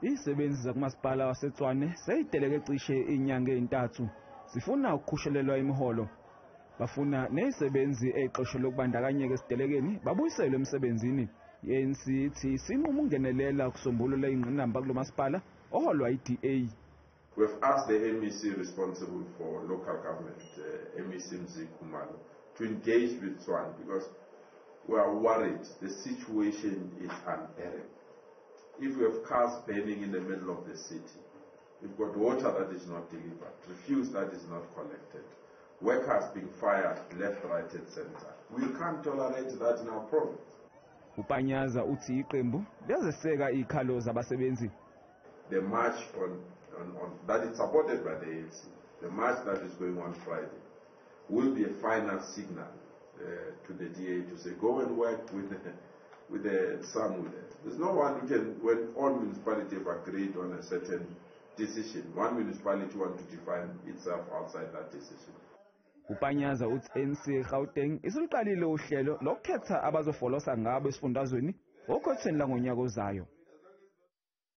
Izibenzi zakuMaspala wase E-Tshwane seyiteleke cishe inyanga ezintathu sifuna ukukhushulelwa imiholo. Bafuna nezibenzi eziqoshelwe ukubandakanyeka esitelekeni babuyiselwe emsebenzini. I-ANC ithi isinqume ukungenelela ukusombulula ingqinamba kulo Maspala oholwa i-DA. We've asked the MEC responsible for local government, MEC Zika, to engage with Tshwane because we are worried the situation is unbearable. If we have cars burning in the middle of the city, we've got water that is not delivered, refuse that is not collected, workers being fired left, right and center. We can't tolerate that in our province. Upanyaza uthi iqembu liyaseseka ikhalo zabasebenzi. The march on that is supported by the ANC, the march that is going on Friday, will be a final signal to the DA to say go and work with some. There's no one who can, when all municipalities have agreed on a certain decision, one municipality wants to define itself outside that decision. Upanyaza uthi ANC EGauteng isiluqalile uhlelo lokukhetha abazofolosa ngabo esifundazweni okhethweni langonyaka ozayo.